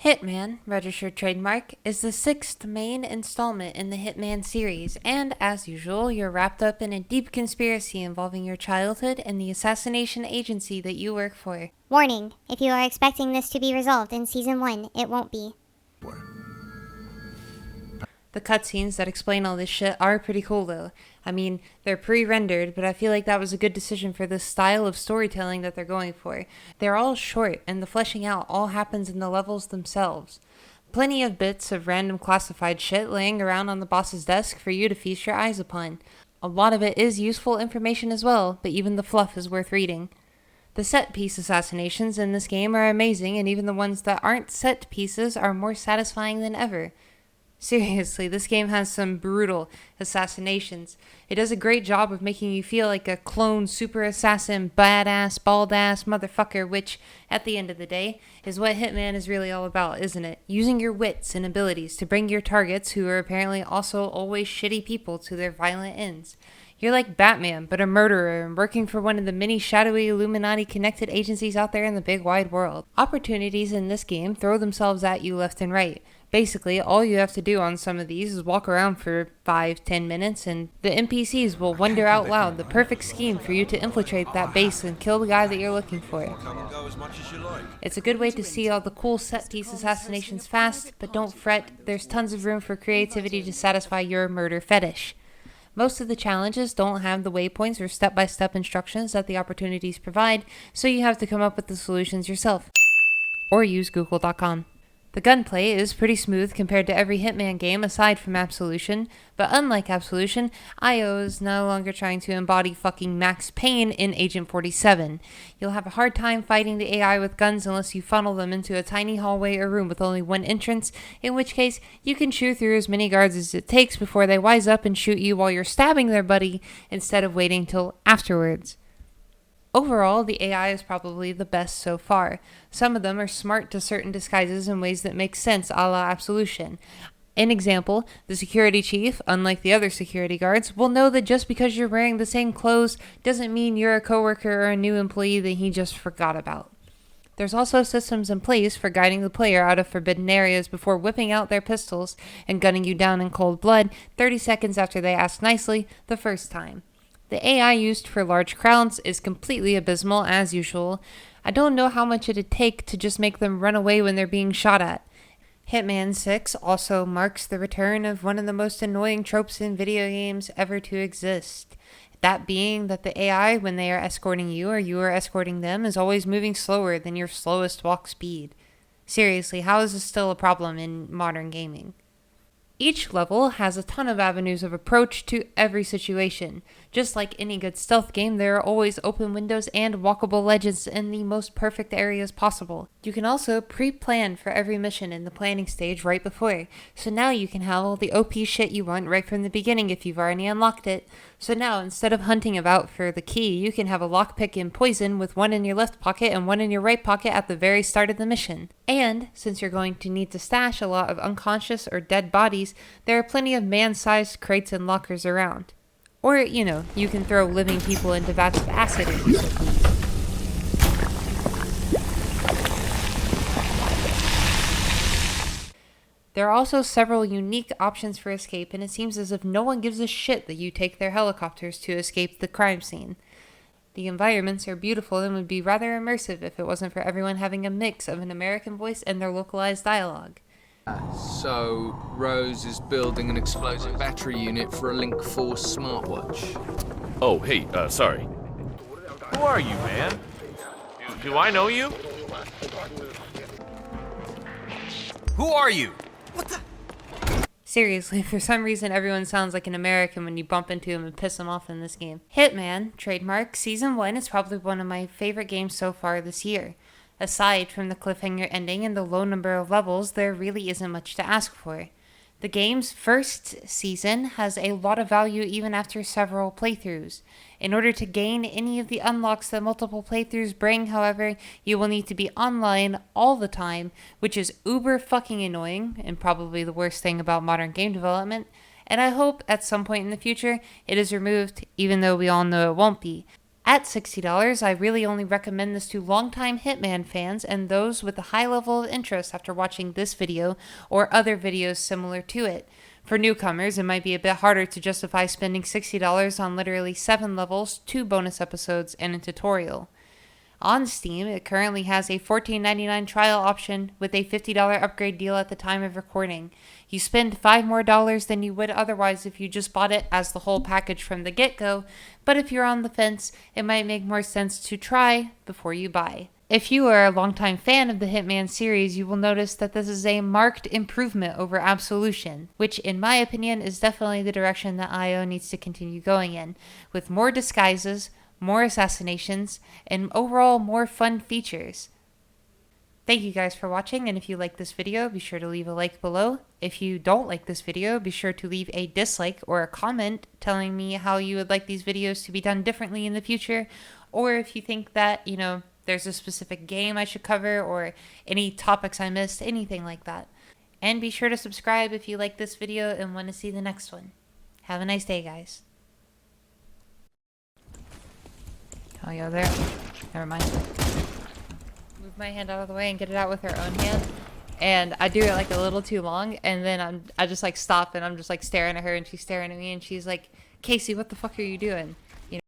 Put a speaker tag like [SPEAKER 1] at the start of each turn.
[SPEAKER 1] Hitman, registered trademark, is the sixth main installment in the Hitman series, and as usual, you're wrapped up in a deep conspiracy involving your childhood and the assassination agency that you work for.
[SPEAKER 2] Warning, if you are expecting this to be resolved in Season 1, it won't be.
[SPEAKER 1] The cutscenes that explain all this shit are pretty cool though. I mean, they're pre-rendered, but I feel like that was a good decision for the style of storytelling that they're going for. They're all short, and the fleshing out all happens in the levels themselves. Plenty of bits of random classified shit laying around on the boss's desk for you to feast your eyes upon. A lot of it is useful information as well, but even the fluff is worth reading. The set-piece assassinations in this game are amazing, and even the ones that aren't set pieces are more satisfying than ever. Seriously, this game has some brutal assassinations. It does a great job of making you feel like a clone super assassin, badass, bald-ass motherfucker, which, at the end of the day, is what Hitman is really all about, isn't it? Using your wits and abilities to bring your targets, who are apparently also always shitty people, to their violent ends. You're like Batman, but a murderer and working for one of the many shadowy Illuminati-connected agencies out there in the big wide world. Opportunities in this game throw themselves at you left and right. Basically, all you have to do on some of these is walk around for 5-10 minutes and the NPCs will wonder out loud the perfect scheme for you to infiltrate that base and kill the guy that you're looking for. It's a good way to see all the cool set-piece assassinations fast, but don't fret, there's tons of room for creativity to satisfy your murder fetish. Most of the challenges don't have the waypoints or step-by-step instructions that the opportunities provide, so you have to come up with the solutions yourself. Or use google.com. The gunplay is pretty smooth compared to every Hitman game aside from Absolution, but unlike Absolution, IO is no longer trying to embody fucking Max Payne in Agent 47. You'll have a hard time fighting the AI with guns unless you funnel them into a tiny hallway or room with only one entrance, in which case you can chew through as many guards as it takes before they wise up and shoot you while you're stabbing their buddy instead of waiting till afterwards. Overall, the AI is probably the best so far. Some of them are smart to certain disguises in ways that make sense a la Absolution. An example, the security chief, unlike the other security guards, will know that just because you're wearing the same clothes doesn't mean you're a coworker or a new employee that he just forgot about. There's also systems in place for guiding the player out of forbidden areas before whipping out their pistols and gunning you down in cold blood 30 seconds after they ask nicely the first time. The AI used for large crowds is completely abysmal as usual. I don't know how much it'd take to just make them run away when they're being shot at. Hitman 6 also marks the return of one of the most annoying tropes in video games ever to exist. That being that the AI, when they are escorting you or you are escorting them, is always moving slower than your slowest walk speed. Seriously, how is this still a problem in modern gaming? Each level has a ton of avenues of approach to every situation. Just like any good stealth game, there are always open windows and walkable ledges in the most perfect areas possible. You can also pre-plan for every mission in the planning stage right before, so now you can have all the OP shit you want right from the beginning if you've already unlocked it. So now, instead of hunting about for the key, you can have a lockpick in poison with one in your left pocket and one in your right pocket at the very start of the mission. And, since you're going to need to stash a lot of unconscious or dead bodies, there are plenty of man-sized crates and lockers around. Or, you can throw living people into vats of acid if you so please. There are also several unique options for escape, and it seems as if no one gives a shit that you take their helicopters to escape the crime scene. The environments are beautiful and would be rather immersive if it wasn't for everyone having a mix of an American voice and their localized dialogue.
[SPEAKER 3] So, Rose is building an explosive battery unit for a Link 4 smartwatch.
[SPEAKER 4] Oh, hey, sorry. Who are you, man? Do I know you?
[SPEAKER 5] Who are you?
[SPEAKER 1] Seriously, for some reason everyone sounds like an American when you bump into him and piss him off in this game. Hitman, trademark, Season 1 is probably one of my favorite games so far this year. Aside from the cliffhanger ending and the low number of levels, there really isn't much to ask for. The game's first season has a lot of value even after several playthroughs. In order to gain any of the unlocks that multiple playthroughs bring, however, you will need to be online all the time, which is uber fucking annoying, and probably the worst thing about modern game development, and I hope at some point in the future it is removed, even though we all know it won't be. At $60, I really only recommend this to longtime Hitman fans and those with a high level of interest after watching this video or other videos similar to it. For newcomers, it might be a bit harder to justify spending $60 on literally 7 levels, 2 bonus episodes, and a tutorial. On Steam, it currently has a $14.99 trial option with a $50 upgrade deal at the time of recording. You spend $5 more than you would otherwise if you just bought it as the whole package from the get-go, but if you're on the fence, it might make more sense to try before you buy. If you are a longtime fan of the Hitman series, you will notice that this is a marked improvement over Absolution, which in my opinion is definitely the direction that IO needs to continue going in, with more disguises, more assassinations, and overall more fun features. Thank you guys for watching, and if you like this video, be sure to leave a like below. If you don't like this video, be sure to leave a dislike or a comment telling me how you would like these videos to be done differently in the future, or if you think that, there's a specific game I should cover or any topics I missed, anything like that. And be sure to subscribe if you like this video and want to see the next one. Have a nice day, guys. Oh, yeah, there. Never mind. Move my hand out of the way and get it out with her own hand. And I do it like a little too long, and then I just like stop and I'm just like staring at her and she's staring at me and she's like, Casey, what the fuck are you doing?